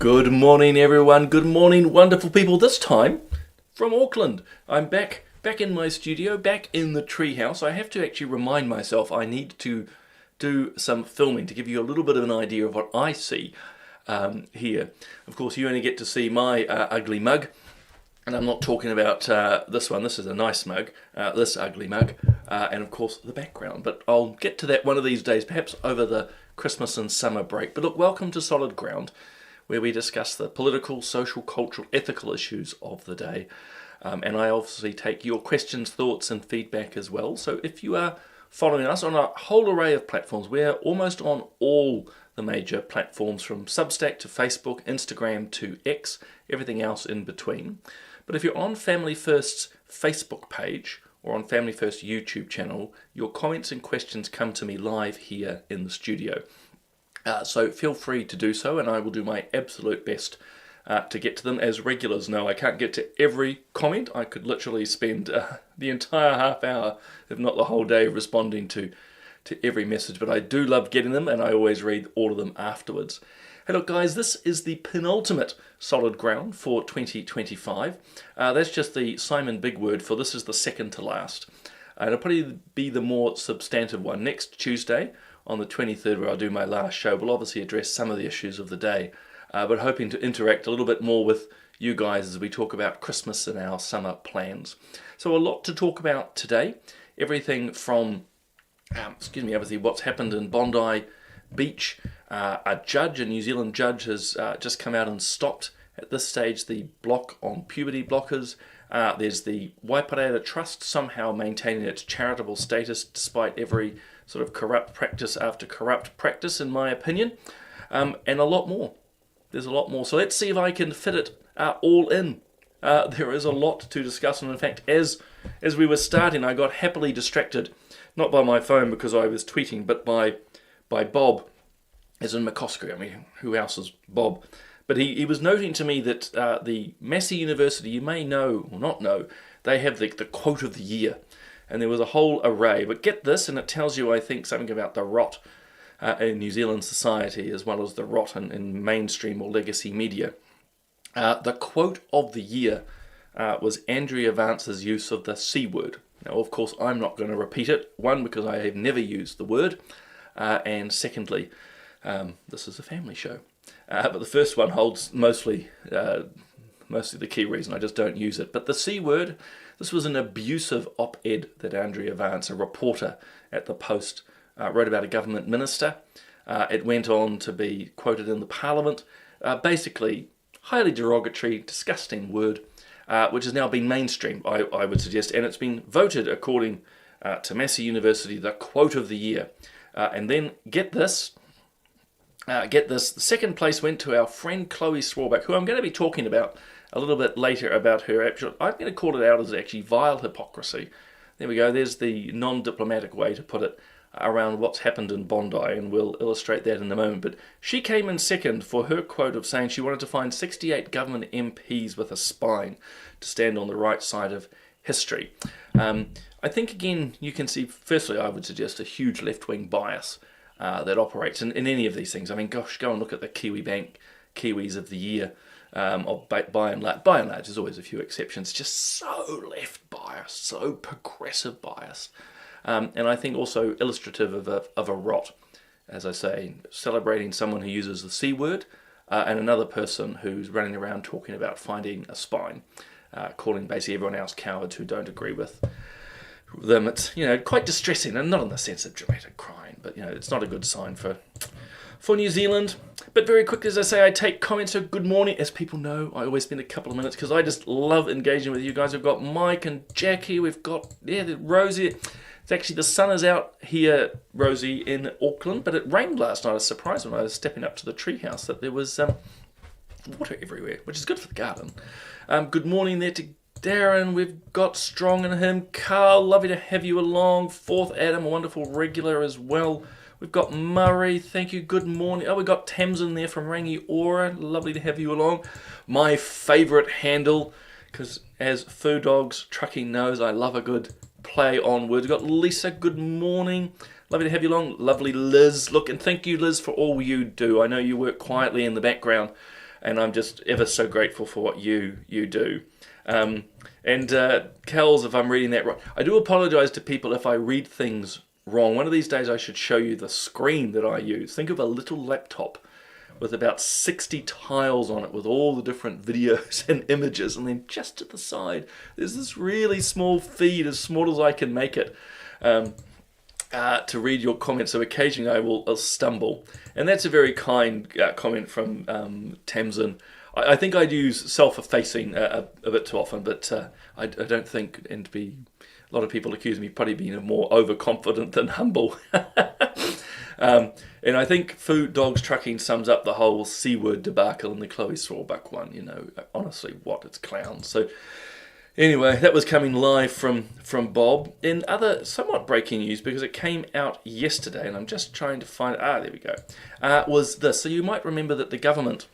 Good morning, everyone. Good morning, wonderful people. This time from Auckland. I'm back in my studio, back in the treehouse. I have to actually remind myself I need to do some filming to give you a little bit of an idea of what I see here. Of course, you only get to see my ugly mug, and I'm not talking about this one. This is a nice mug, this ugly mug, and of course the background. But I'll get to that one of these days, perhaps over the Christmas and summer break. But look, welcome to Solid Ground, where we discuss the political, social, cultural, ethical issues of the day. And I obviously take your questions, thoughts and feedback as well. So if you are following us on a whole array of platforms, we're almost on all the major platforms, from Substack to Facebook, Instagram to X, everything else in between. But if you're on Family First's Facebook page or on Family First YouTube channel, your comments and questions come to me live here in the studio. So feel free to do so, and I will do my absolute best to get to them. As regulars know, I can't get to every comment. I could literally spend the entire half hour, if not the whole day, responding to every message, but I do love getting them, and I always read all of them afterwards. Hey look guys, this is the penultimate Solid Ground for 2025. That's just the Simon Big word for this is the second to last. It'll probably be the more substantive one next Tuesday, on the 23rd, where I'll do my last show. We'll obviously address some of the issues of the day, but hoping to interact a little bit more with you guys as we talk about Christmas and our summer plans. So a lot to talk about today. Everything from, obviously what's happened in Bondi Beach. A New Zealand judge has just come out and stopped, at this stage, the block on puberty blockers. There's the Waipareira Trust somehow maintaining its charitable status despite every sort of corrupt practice after corrupt practice, in my opinion, and a lot more. There's a lot more. So let's see if I can fit it all in. There is a lot to discuss, and in fact, as we were starting, I got happily distracted, not by my phone because I was tweeting, but by Bob, as in McCoskey. I mean, who else is Bob? But he was noting to me that the Massey University, you may know or not know, they have the quote of the year. And there was a whole array. But get this, and it tells you, I think, something about the rot in New Zealand society, as well as the rot in mainstream or legacy media. The quote of the year was Andrea Vance's use of the C word. Now, of course, I'm not going to repeat it. One, because I have never used the word. And secondly, this is a family show. But the first one holds mostly the key reason. I just don't use it. But the C word, this was an abusive op-ed that Andrea Vance, a reporter at the Post, wrote about a government minister. It went on to be quoted in the Parliament. Basically, highly derogatory, disgusting word, which has now been mainstream, I would suggest. And it's been voted, according to Massey University, the quote of the year. And then, get this, the second place went to our friend Chloe Swarbrick, who I'm going to be talking about a little bit later about her actual, I'm going to call it out as actually vile hypocrisy. There we go, there's the non-diplomatic way to put it around what's happened in Bondi, and we'll illustrate that in a moment. But she came in second for her quote of saying she wanted to find 68 government MPs with a spine to stand on the right side of history. I think, again, you can see, firstly, I would suggest a huge left-wing bias that operates in any of these things. I mean, gosh, go and look at the Kiwi Bank Kiwis of the year. By and large, there's always a few exceptions, just so left biased, so progressive biased, and I think also illustrative of a rot, as I say, celebrating someone who uses the C word, and another person who's running around talking about finding a spine, calling basically everyone else cowards who don't agree with them. It's, quite distressing, and not in the sense of dramatic crying, but it's not a good sign for New Zealand. But very quickly, as I say, I take comments. So good morning. As people know, I always spend a couple of minutes because I just love engaging with you guys. We've got Mike and Jackie. We've got Rosie. It's actually, the sun is out here, Rosie, in Auckland, but it rained last night. I was surprised when I was stepping up to the treehouse that there was water everywhere, which is good for the garden. Good morning there to Darren. We've got Strong and him. Carl, lovely to have you along. Fourth Adam, a wonderful regular as well. We've got Murray, thank you, good morning. Oh, we've got Tamsin there from Rangiora, lovely to have you along. My favourite handle, because as Foo Dogs Trucking knows, I love a good play on words. We've got Lisa, good morning. Lovely to have you along. Lovely Liz. Look, and thank you, Liz, for all you do. I know you work quietly in the background and I'm just ever so grateful for what you do. And Kells, if I'm reading that right, I do apologise to people if I read things wrong. One of these days I should show you the screen that I use. Think of a little laptop with about 60 tiles on it with all the different videos and images, and then just to the side there's this really small feed, as small as I can make it, to read your comments. So occasionally I'll stumble, and that's a very kind comment from Tamsin. I think I'd use self-effacing a bit too often, but I don't think, and to be, a lot of people accuse me of probably being more overconfident than humble. And I think Food Dogs Trucking sums up the whole C-word debacle in the Chloe Swarbrick one. You know, honestly, what? It's clowns. So anyway, that was coming live from Bob. In other somewhat breaking news, because it came out yesterday, and I'm just trying to find... there we go. Was this. So you might remember that the government...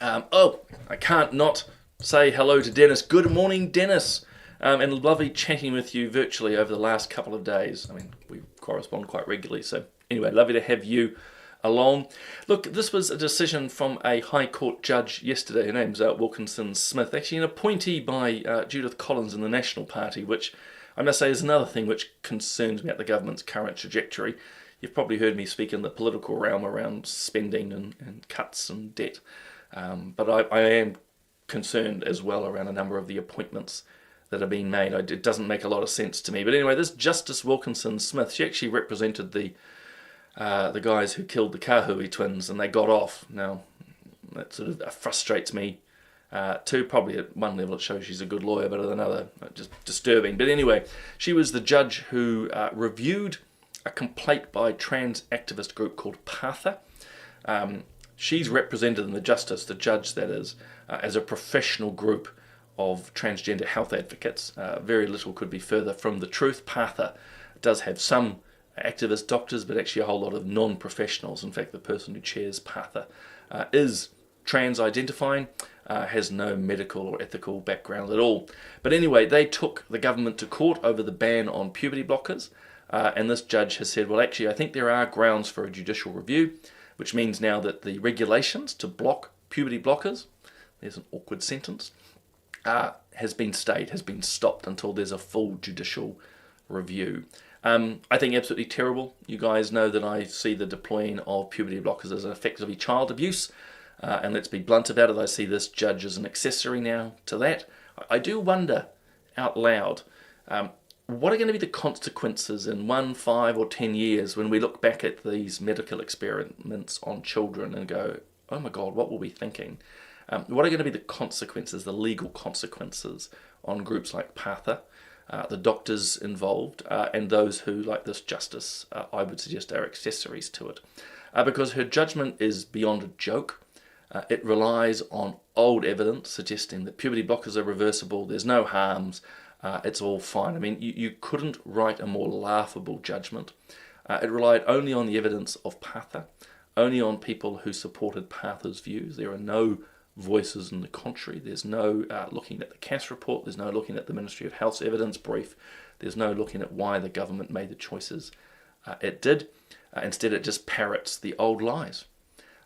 I can't not say hello to Dennis. Good morning, Dennis. And lovely chatting with you virtually over the last couple of days. I mean, we correspond quite regularly, so anyway, lovely to have you along. Look, this was a decision from a High Court judge yesterday. Her name's Wilkinson Smith, actually an appointee by Judith Collins in the National Party, which I must say is another thing which concerns me about the government's current trajectory. You've probably heard me speak in the political realm around spending and cuts and debt, but I am concerned as well around a number of the appointments that are being made. It doesn't make a lot of sense to me. But anyway, this Justice Wilkinson Smith, she actually represented the guys who killed the Kahui twins, and they got off. Now, that sort of frustrates me too. Probably at one level it shows she's a good lawyer, but at another, just disturbing. But anyway, she was the judge who reviewed a complaint by a trans activist group called Partha. She's represented in the judge that is, as a professional group of transgender health advocates. Very little could be further from the truth. Partha does have some activist doctors, but actually a whole lot of non-professionals. In fact, the person who chairs Partha is trans-identifying, has no medical or ethical background at all. But anyway, they took the government to court over the ban on puberty blockers, and this judge has said, well, actually, I think there are grounds for a judicial review, which means now that the regulations to block puberty blockers, there's an awkward sentence, has been stayed, has been stopped until there's a full judicial review. I think absolutely terrible. You guys know that I see the deploying of puberty blockers as effectively child abuse, and let's be blunt about it, I see this judge as an accessory now to that. I do wonder out loud, what are going to be the consequences in 1, 5 or 10 years when we look back at these medical experiments on children and go, oh my God, what were we thinking? What are going to be the consequences, the legal consequences on groups like Partha, the doctors involved, and those who, like this justice, I would suggest are accessories to it? Because her judgment is beyond a joke. It relies on old evidence suggesting that puberty blockers are reversible, there's no harms, it's all fine. I mean, you couldn't write a more laughable judgment. It relied only on the evidence of Partha, only on people who supported Partha's views. There are no voices in the contrary. There's no looking at the CAS report, there's no looking at the Ministry of Health's evidence brief, there's no looking at why the government made the choices it did. Instead, it just parrots the old lies.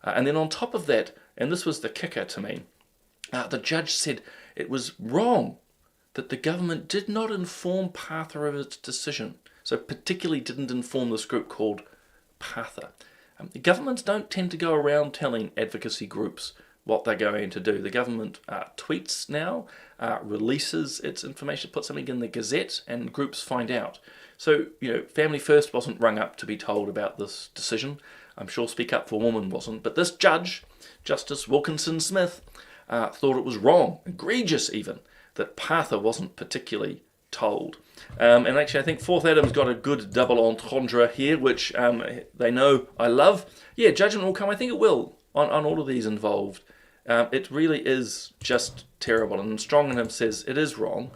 And then on top of that, and this was the kicker to me, the judge said it was wrong that the government did not inform Partha of its decision. So particularly didn't inform this group called Partha. The governments don't tend to go around telling advocacy groups what they're going to do. The government tweets now, releases its information, puts something in the Gazette, and groups find out. So, Family First wasn't rung up to be told about this decision. I'm sure Speak Up for Women wasn't. But this judge, Justice Wilkinson Smith, thought it was wrong, egregious even, that Partha wasn't particularly told. And actually, I think Fourth Adam's got a good double entendre here, which they know I love. Yeah, judgment will come. I think it will on all of these involved. It really is just terrible. And Strongham says it is wrong.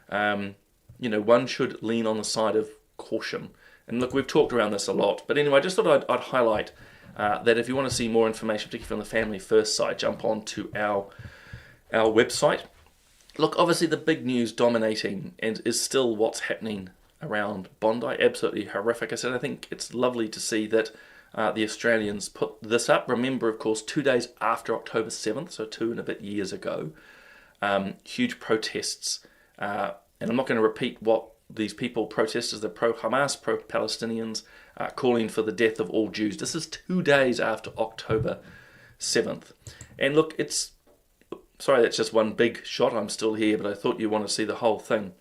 One should lean on the side of caution. And look, we've talked around this a lot. But anyway, I just thought I'd highlight that if you want to see more information, particularly from the Family First side, jump on to our website. Look, obviously the big news dominating and is still what's happening around Bondi. Absolutely horrific. I think it's lovely to see that the Australians put this up. Remember, of course, 2 days after October 7th, so 2 and a bit years ago, huge protests. And I'm not going to repeat what these people, protesters, the pro-Hamas, pro-Palestinians, calling for the death of all Jews. This is 2 days after October 7th. And look, sorry, that's just one big shot. I'm still here, but I thought you want to see the whole thing.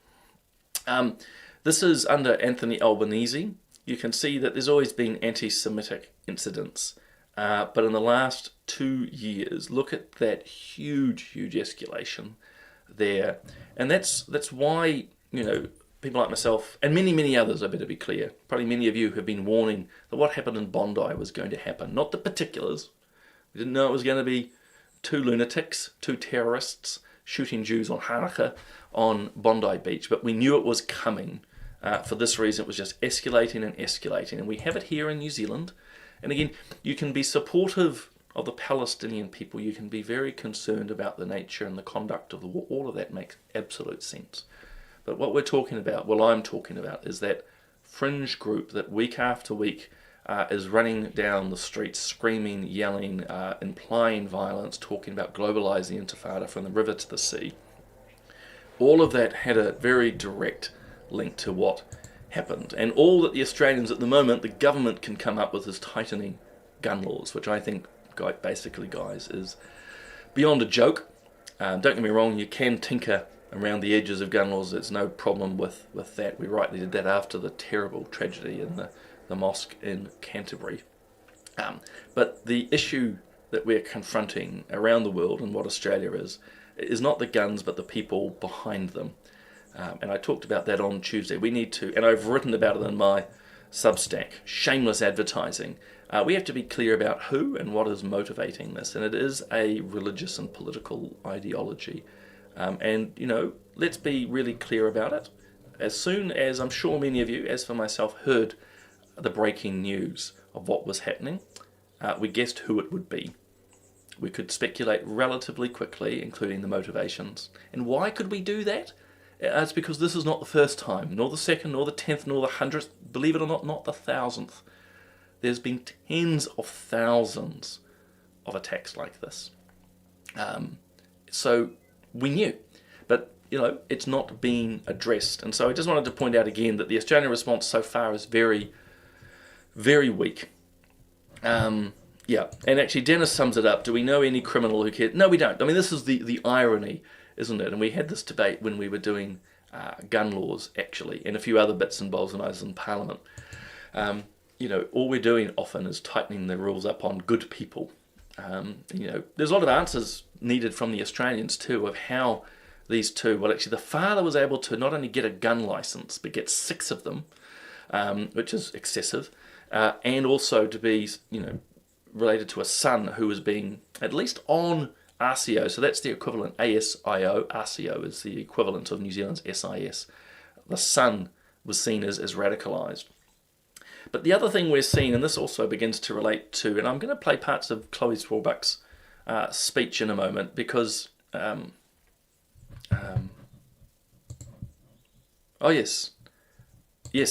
This is under Anthony Albanese. You can see that there's always been anti-Semitic incidents. But in the last 2 years, look at that huge escalation there. And that's why, people like myself, and many others, I better be clear, probably many of you have been warning that what happened in Bondi was going to happen. Not the particulars. We didn't know it was going to be 2 lunatics, 2 terrorists shooting Jews on Hanukkah on Bondi Beach, but we knew it was coming. For this reason, it was just escalating, and we have it here in New Zealand. And again, you can be supportive of the Palestinian people, you can be very concerned about the nature and the conduct of the war. All of that makes absolute sense. But what we're talking about, I'm talking about, is that fringe group that week after week is running down the streets, screaming, yelling, implying violence, talking about globalising intifada from the river to the sea. All of that had a very direct link to what happened. And all that the Australians at the moment, the government can come up with is tightening gun laws, which I think, basically, guys, is beyond a joke. Don't get me wrong, you can tinker around the edges of gun laws. There's no problem with that. We rightly did that after the terrible tragedy in the mosque in Canterbury. But the issue that we're confronting around the world and what Australia is not the guns but the people behind them. And I talked about that on Tuesday. We need to, and I've written about it in my Substack, shameless advertising. We have to be clear about who and what is motivating this, and it is a religious and political ideology. And let's be really clear about it. As soon as, I'm sure many of you, as for myself, heard the breaking news of what was happening, we guessed who it would be. We could speculate relatively quickly, including the motivations. And why could we do that? It's because this is not the first time, nor the second, nor the 10th, nor the 100th, believe it or not the 1,000th. There's been tens of thousands of attacks like this. So we knew, but it's not being addressed. And so I just wanted to point out again that the Australian response so far is very, very weak. And actually Dennis sums it up. Do we know any criminal who cares? No, we don't. I mean, this is the irony, isn't it? And we had this debate when we were doing gun laws, actually, and a few other bits and bobs when I was in Parliament. All we're doing often is tightening the rules up on good people. There's a lot of answers needed from the Australians too of how these two, the father was able to not only get a gun license, but get 6 of them, which is excessive, and also to be, related to a son who was being, at least on RCO, so that's the equivalent, ASIO, RCO is the equivalent of New Zealand's SIS. The son was seen as radicalised. But the other thing we're seeing, and this also begins to relate to, and I'm going to play parts of Chloe Swarbrick's speech in a moment, because, yes,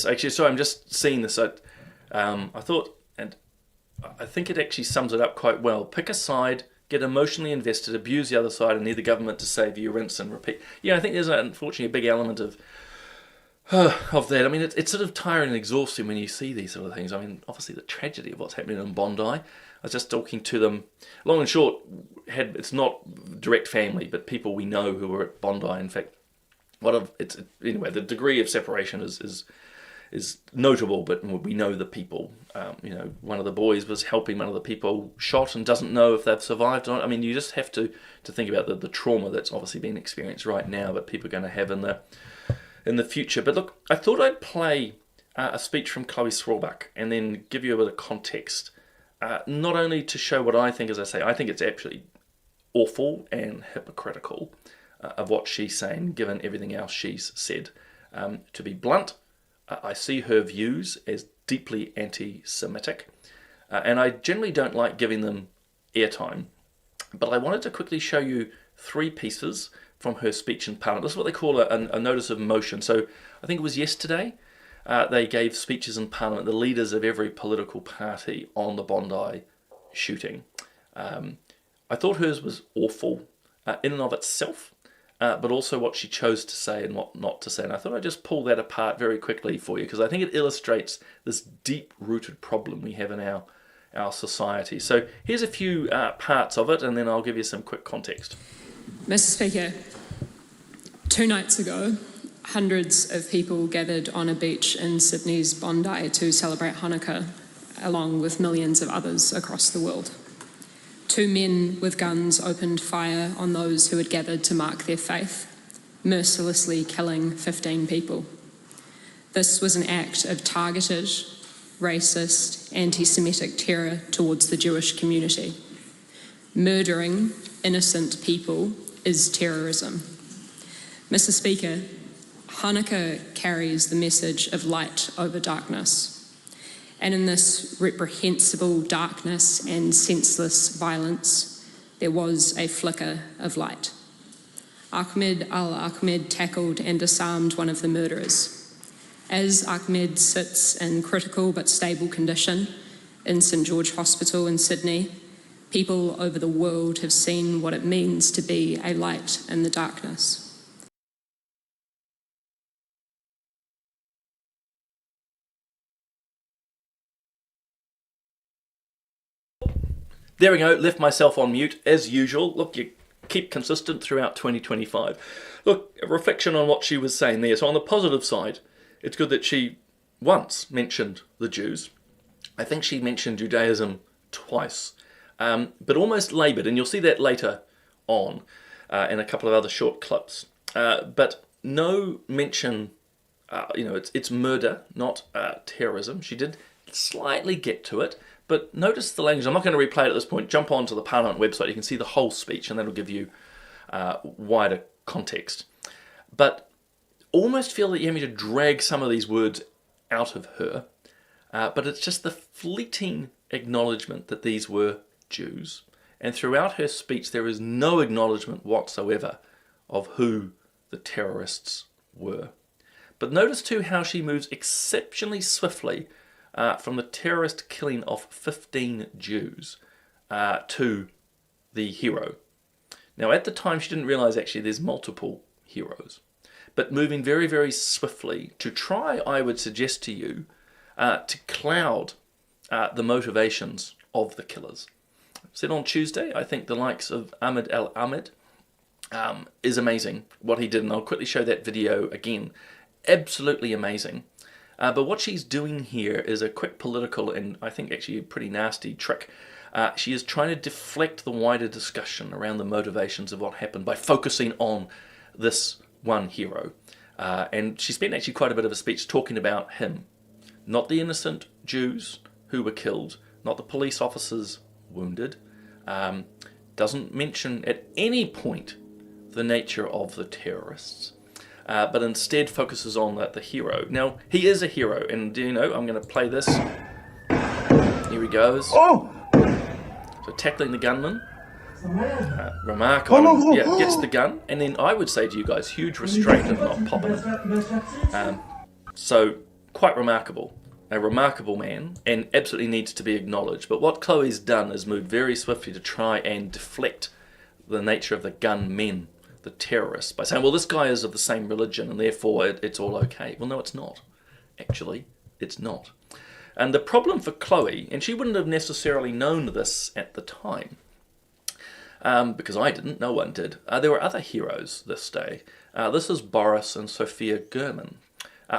actually, sorry, I'm just seeing this. I thought, and I think it actually sums it up quite well. Pick a side, get emotionally invested, abuse the other side, and need the government to save you, rinse and repeat. I think there's unfortunately a big element of that. I mean, it's sort of tiring and exhausting when you see these sort of things. I mean, obviously the tragedy of what's happening in Bondi. I was just talking to them. Long and short, it's not direct family, but people we know who were at Bondi. In fact, anyway, the degree of separation is notable, but we know the people. One of the boys was helping one of the people shot and doesn't know if they've survived or not. I mean, you just have to think about the trauma that's obviously being experienced right now, but people are going to have in the future. But look, I thought I'd play a speech from Chloe Swarbrick and then give you a bit of context, not only to show what I think, as I say, I think it's actually awful and hypocritical of what she's saying, given everything else she's said. To be blunt, I see her views as deeply anti-Semitic, and I generally don't like giving them airtime, but I wanted to quickly show you 3 pieces from her speech in Parliament. This is what they call a notice of motion. So I think it was yesterday. they gave speeches in Parliament, the leaders of every political party, on the Bondi shooting. I thought hers was awful in and of itself, but also what she chose to say and what not to say. And I thought I'd just pull that apart very quickly for you, because I think it illustrates this deep-rooted problem we have in our society. So here's a few parts of it, and then I'll give you some quick context. Mr. Speaker, 2 nights ago, hundreds of people gathered on a beach in Sydney's Bondi to celebrate Hanukkah, along with millions of others across the world. 2 men with guns opened fire on those who had gathered to mark their faith, mercilessly killing 15 people. This was an act of targeted, racist, anti-Semitic terror towards the Jewish community. Murdering innocent people is terrorism. Mr. Speaker, Hanukkah carries the message of light over darkness. And in this reprehensible darkness and senseless violence, there was a flicker of light. Ahmed al-Ahmed tackled and disarmed one of the murderers. As Ahmed sits in critical but stable condition in St George Hospital in Sydney, people over the world have seen what it means to be a light in the darkness. There we go, left myself on mute as usual. Look, you keep consistent throughout 2025. Look, a reflection on what she was saying there. So on the positive side, it's good that she once mentioned the Jews. I think she mentioned Judaism twice, but almost laboured, and you'll see that later on in a couple of other short clips. But no mention, it's murder, not terrorism. She did slightly get to it, but notice the language. I'm not going to replay it at this point. Jump onto the Parliament website. You can see the whole speech, and that'll give you wider context. But almost feel that you have to drag some of these words out of her. But it's just the fleeting acknowledgement that these were Jews. And throughout her speech, there is no acknowledgement whatsoever of who the terrorists were. But notice too how she moves exceptionally swiftly from the terrorist killing of 15 Jews to the hero. Now, at the time, she didn't realise actually there's multiple heroes. But moving very, very swiftly to try, I would suggest to you, to cloud the motivations of the killers. I said on Tuesday, I think the likes of Ahmed al-Ahmed is amazing, what he did. And I'll quickly show that video again. Absolutely amazing. But what she's doing here is a quick political and I think actually a pretty nasty trick. She is trying to deflect the wider discussion around the motivations of what happened by focusing on this one hero. And she spent actually quite a bit of a speech talking about him. Not the innocent Jews who were killed, not the police officers wounded. Doesn't mention at any point the nature of the terrorists. But instead focuses on the hero. Now, he is a hero, and I'm going to play this. Here he goes. Oh! So tackling the gunman. Remarkable. Yeah, gets the gun, and then I would say to you guys, huge restraint of not popping it. So, quite remarkable. A remarkable man, and absolutely needs to be acknowledged. But what Chloe's done is moved very swiftly to try and deflect the nature of the gunmen, the terrorists, by saying, well, this guy is of the same religion and therefore it's all okay. Well, no, it's not. Actually, it's not. And the problem for Chloe, and she wouldn't have necessarily known this at the time, because I didn't, no one did. There were other heroes this day. This is Boris and Sophia Gurman.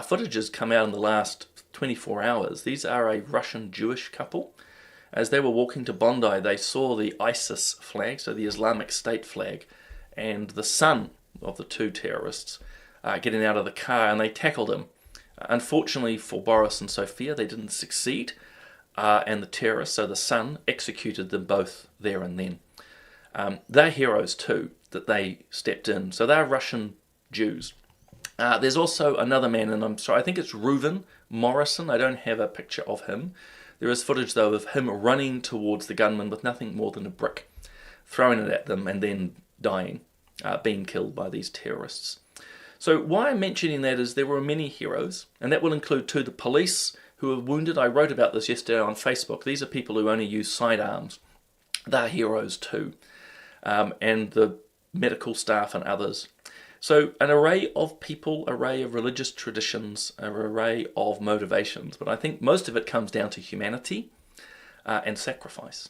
Footage has come out in the last 24 hours. These are a Russian Jewish couple. As they were walking to Bondi, they saw the ISIS flag, so the Islamic State flag, and the son of the two terrorists getting out of the car, and they tackled him. Unfortunately for Boris and Sophia, they didn't succeed, and the terrorists, so the son, executed them both there and then. They're heroes too, that they stepped in. So they're Russian Jews. There's also another man, and I'm sorry, I think it's Reuven Morrison. I don't have a picture of him. There is footage, though, of him running towards the gunman with nothing more than a brick, throwing it at them, and then dying, being killed by these terrorists. So why I'm mentioning that is there were many heroes, and that will include too the police who were wounded. I wrote about this yesterday on Facebook. These are people who only use sidearms. They're heroes too. And the medical staff and others. So an array of people, array of religious traditions, an array of motivations. But I think most of it comes down to humanity and sacrifice.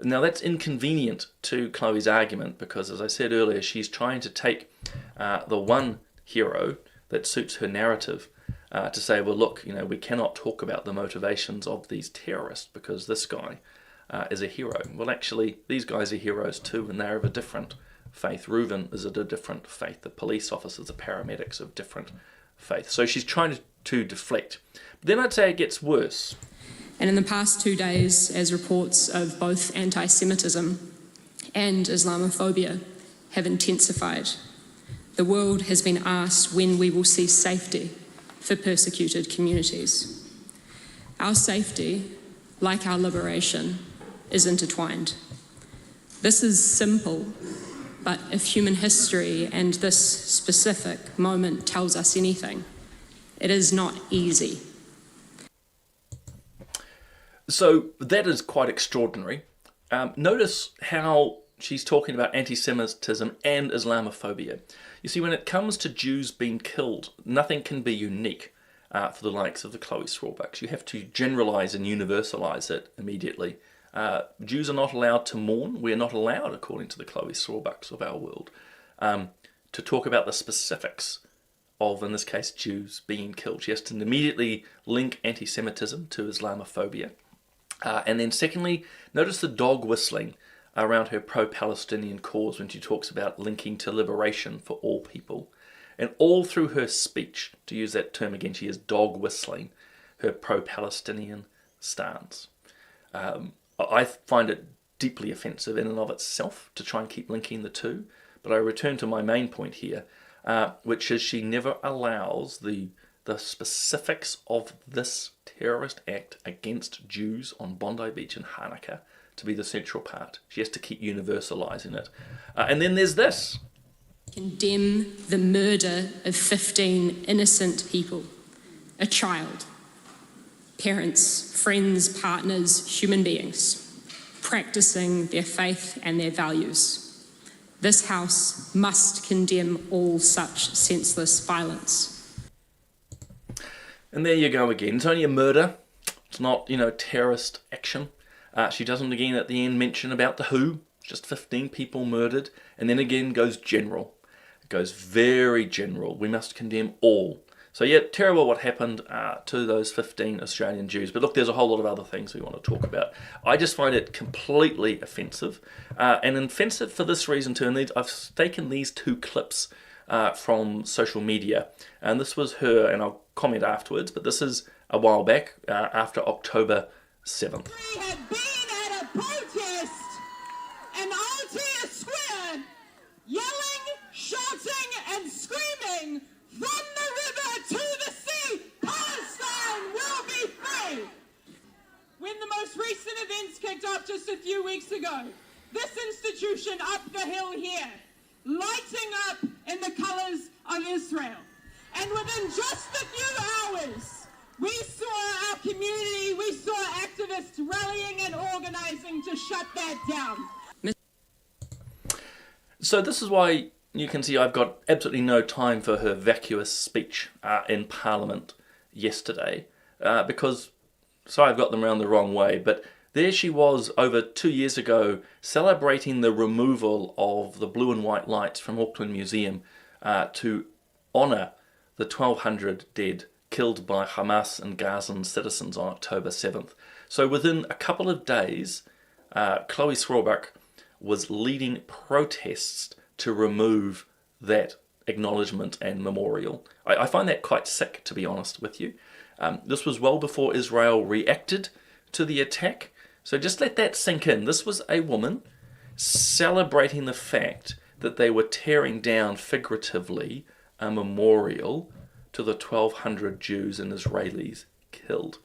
Now that's inconvenient to Chloe's argument because, as I said earlier, she's trying to take the one hero that suits her narrative to say, well, look, we cannot talk about the motivations of these terrorists because this guy is a hero. Well, actually, these guys are heroes too, and they're of a different faith. Reuven is of a different faith. The police officers, the paramedics, of different faith. So she's trying to deflect. But then I'd say it gets worse. And in the past 2 days, as reports of both anti-Semitism and Islamophobia have intensified, the world has been asked when we will see safety for persecuted communities. Our safety, like our liberation, is intertwined. This is simple, but if human history and this specific moment tells us anything, it is not easy. So that is quite extraordinary. Notice how she's talking about anti-Semitism and Islamophobia. You see, when it comes to Jews being killed, nothing can be unique for the likes of the Chloe Swarbricks. You have to generalise and universalise it immediately. Jews are not allowed to mourn. We are not allowed, according to the Chloe Swarbricks of our world, to talk about the specifics of, in this case, Jews being killed. She has to immediately link anti-Semitism to Islamophobia. And then secondly, notice the dog whistling around her pro-Palestinian cause when she talks about linking to liberation for all people. And all through her speech, to use that term again, she is dog whistling her pro-Palestinian stance. I find it deeply offensive in and of itself to try and keep linking the two. But I return to my main point here, which is she never allows the specifics of this terrorist act against Jews on Bondi Beach in Hanukkah to be the central part. She has to keep universalising it. And then there's this. Condemn the murder of 15 innocent people, a child, parents, friends, partners, human beings, practicing their faith and their values. This House must condemn all such senseless violence. And there you go again. It's only a murder. It's not, terrorist action. She doesn't again at the end mention about the WHO. Just 15 people murdered. And then again goes general. It goes very general. We must condemn all. So yeah, terrible what happened to those 15 Australian Jews. But look, there's a whole lot of other things we want to talk about. I just find it completely offensive. And offensive for this reason too. And I've taken these two clips from social media. And this was her, and I'll comment afterwards, but this is a while back, after October 7th. We had been at a protest in Aotea Square, yelling, shouting and screaming, from the river to the sea, Palestine will be free. When the most recent events kicked off just a few weeks ago, this institution up the hill here, lighting up in the colours of Israel. And within just a few hours, we saw our community, we saw activists rallying and organising to shut that down. So this is why you can see I've got absolutely no time for her vacuous speech in Parliament yesterday, because, sorry I've got them around the wrong way, but there she was over 2 years ago celebrating the removal of the blue and white lights from Auckland Museum to honour the 1,200 dead killed by Hamas and Gazan citizens on October 7th. So within a couple of days, Chloe Swarbrick was leading protests to remove that acknowledgement and memorial. I find that quite sick, to be honest with you. This was well before Israel reacted to the attack. So just let that sink in. This was a woman celebrating the fact that they were tearing down figuratively a memorial to the 1,200 Jews and Israelis killed.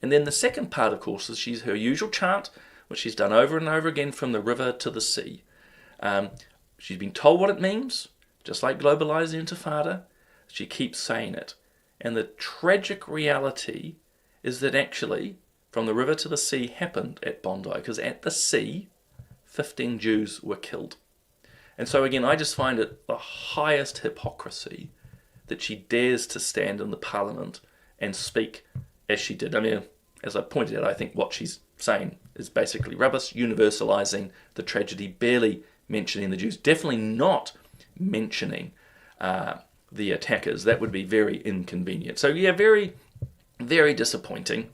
And then the second part, of course, is she's her usual chant, which she's done over and over again from the river to the sea. She's been told what it means just like globalising the intifada, she keeps saying it. And the tragic reality is that actually, from the river to the sea happened at Bondi, because at the sea, 15 Jews were killed. And so again, I just find it the highest hypocrisy that she dares to stand in the parliament and speak as she did. I mean, as I pointed out, I think what she's saying is basically rubbish, universalising the tragedy, barely mentioning the Jews, definitely not mentioning the attackers. That would be very inconvenient. So yeah, very, very disappointing.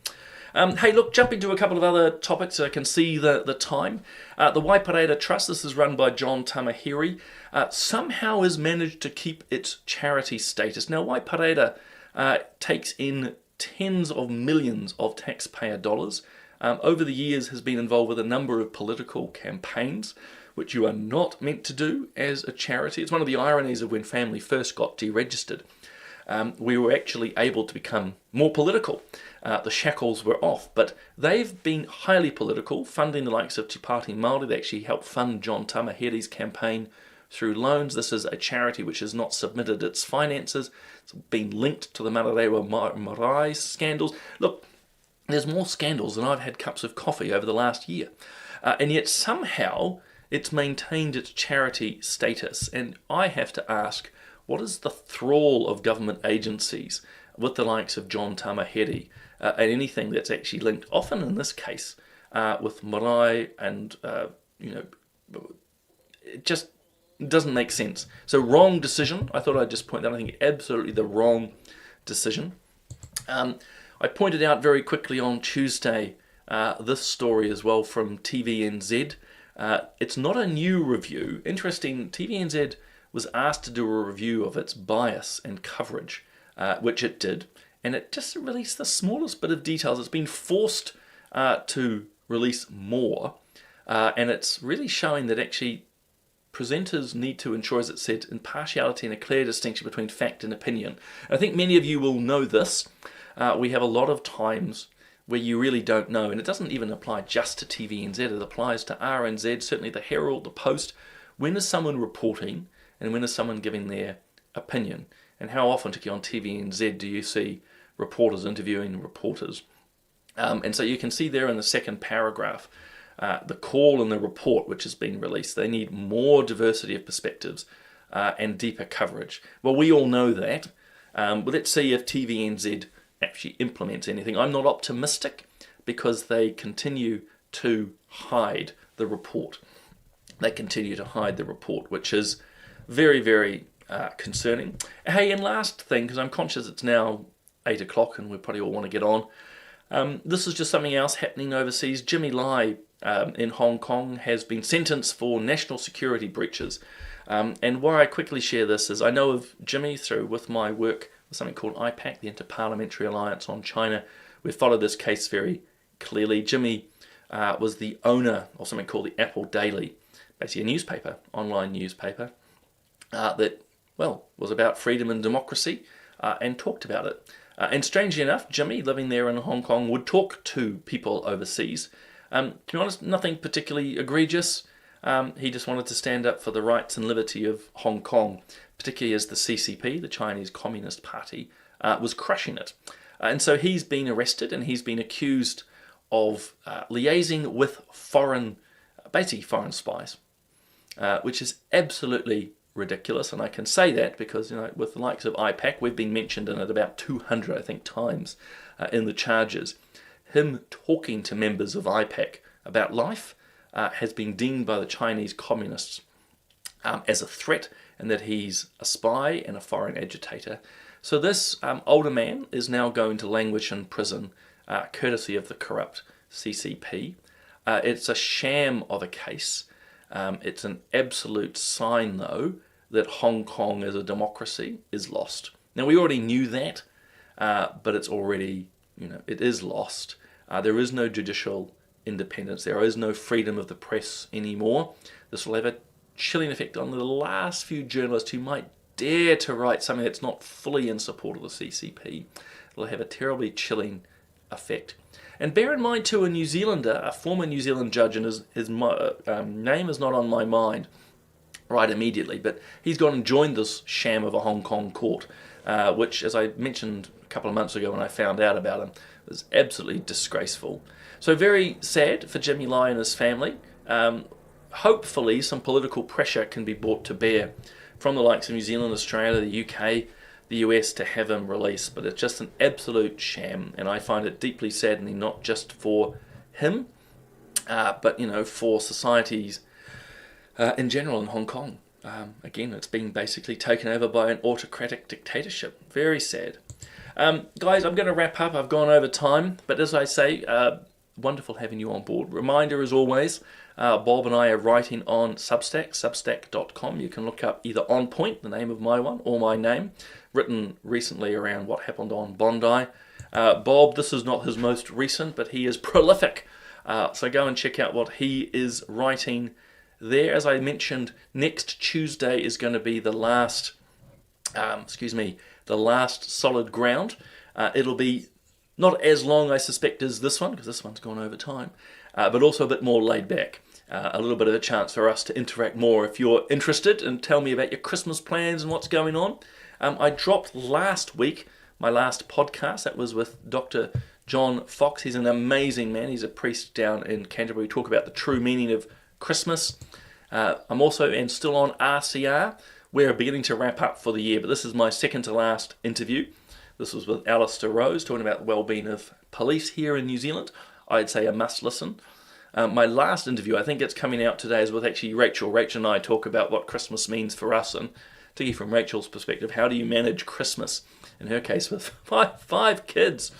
Hey, look, jumping to a couple of other topics, I can see the time. The Waipareira Trust, this is run by John Tamahiri, somehow has managed to keep its charity status. Now, Waipareira takes in tens of millions of taxpayer dollars. Over the years has been involved with a number of political campaigns, which you are not meant to do as a charity. It's one of the ironies of when Family first got deregistered. We were actually able to become more political. The shackles were off, but they've been highly political, funding the likes of Te Pāti Māori. They actually helped fund John Tamahiri's campaign through loans. This is a charity which has not submitted its finances. It's been linked to the Waipareira Marae scandals. Look, there's more scandals than I've had cups of coffee over the last year. And yet somehow it's maintained its charity status. And I have to ask, what is the thrall of government agencies with the likes of John Tamahiri and anything that's actually linked, often in this case, with marae and, it just doesn't make sense. So wrong decision. I thought I'd just point that. I think absolutely the wrong decision. I pointed out very quickly on Tuesday this story as well from TVNZ. It's not a new review. Interesting, TVNZ was asked to do a review of its bias and coverage, which it did, and it just released the smallest bit of details. It's been forced to release more, and it's really showing that actually presenters need to ensure, as it said, impartiality and a clear distinction between fact and opinion. I think many of you will know this. We have a lot of times where you really don't know, and it doesn't even apply just to TVNZ, it applies to RNZ, certainly the Herald, the Post. When is someone reporting and when is someone giving their opinion? And how often, particularly on TVNZ, do you see reporters interviewing reporters? And so you can see there in the second paragraph, the call in the report which has been released. They need more diversity of perspectives and deeper coverage. Well, we all know that. But let's see if TVNZ actually implements anything. I'm not optimistic because they continue to hide the report. They continue to hide the report, which is very, very concerning. Hey, and last thing, because I'm conscious it's now 8 o'clock and we probably all want to get on. This is just something else happening overseas. Jimmy Lai in Hong Kong has been sentenced for national security breaches. And why I quickly share this is I know of Jimmy with my work with something called IPAC, the Inter-Parliamentary Alliance on China. We've followed this case very clearly. Jimmy was the owner of something called the Apple Daily, basically a newspaper, online newspaper, that, well, was about freedom and democracy and talked about it. And strangely enough, Jimmy, living there in Hong Kong, would talk to people overseas. To be honest, nothing particularly egregious. He just wanted to stand up for the rights and liberty of Hong Kong, particularly as the CCP, the Chinese Communist Party, was crushing it. And so he's been arrested and he's been accused of liaising with basically foreign spies, which is absolutely ridiculous. And I can say that because, with the likes of IPAC, we've been mentioned in it about 200, I think, times in the charges. Him talking to members of IPAC about life has been deemed by the Chinese communists as a threat, and that he's a spy and a foreign agitator. So this older man is now going to languish in prison, courtesy of the corrupt CCP. It's a sham of a case. It's an absolute sign, though, that Hong Kong as a democracy is lost. Now, we already knew that, but it's already, it is lost. There is no judicial independence. There is no freedom of the press anymore. This will have a chilling effect on the last few journalists who might dare to write something that's not fully in support of the CCP. It'll have a terribly chilling effect. And bear in mind too, a New Zealander, a former New Zealand judge, and his name is not on my mind right immediately. But he's gone and joined this sham of a Hong Kong court, which, as I mentioned a couple of months ago when I found out about him, was absolutely disgraceful. So very sad for Jimmy Lai and his family. Hopefully some political pressure can be brought to bear from the likes of New Zealand, Australia, the UK, the US to have him released. But it's just an absolute sham, and I find it deeply saddening, not just for him, but for societies in general in Hong Kong. Again, it's been basically taken over by an autocratic dictatorship. Very sad. Guys, I'm going to wrap up. I've gone over time, but as I say, wonderful having you on board. Reminder as always, Bob and I are writing on Substack, substack.com. You can look up either On Point, the name of my one, or my name, written recently around what happened on Bondi. Bob, this is not his most recent, but he is prolific. So go and check out what he is writing there. As I mentioned, next Tuesday is going to be the last, the last solid ground. It'll be not as long, I suspect, as this one, because this one's gone over time, but also a bit more laid back. A little bit of a chance for us to interact more. If you're interested, and tell me about your Christmas plans and what's going on. I dropped last week my last podcast. That was with Dr. John Fox. He's an amazing man. He's a priest down in Canterbury. We talk about the true meaning of Christmas. I'm also and still on RCR. We're beginning to wrap up for the year, but this is my second to last interview. This was with Alistair Rose, talking about the well-being of police here in New Zealand. I'd say a must listen. My last interview, I think it's coming out today, is with actually Rachel. Rachel and I talk about what Christmas means for us, and particularly from Rachel's perspective, how do you manage Christmas? In her case, with five kids.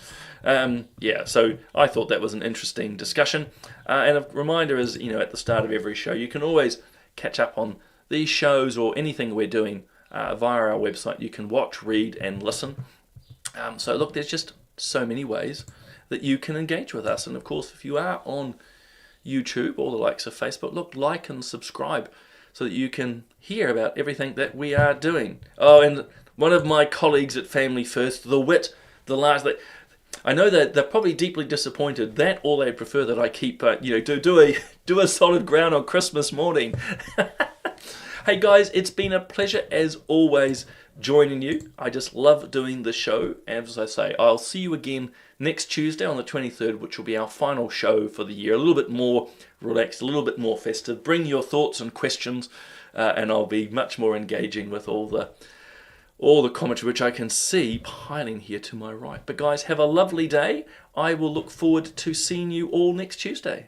So I thought that was an interesting discussion. And a reminder is, at the start of every show, you can always catch up on these shows or anything we're doing via our website. You can watch, read, and listen. So look, there's just so many ways that you can engage with us. And of course, if you are on YouTube or the likes of Facebook, look, like and subscribe so that you can hear about everything that we are doing. Oh, and one of my colleagues at Family First, the wit, the large, I know that they're probably deeply disappointed that, or they prefer that I keep, do a solid ground on Christmas morning. Hey guys, it's been a pleasure as always joining you. I just love doing the show. As I say, I'll see you again next Tuesday on the 23rd, which will be our final show for the year. A little bit more relaxed, a little bit more festive. Bring your thoughts and questions, and I'll be much more engaging with all the commentary, which I can see piling here to my right. But guys, have a lovely day. I will look forward to seeing you all next Tuesday.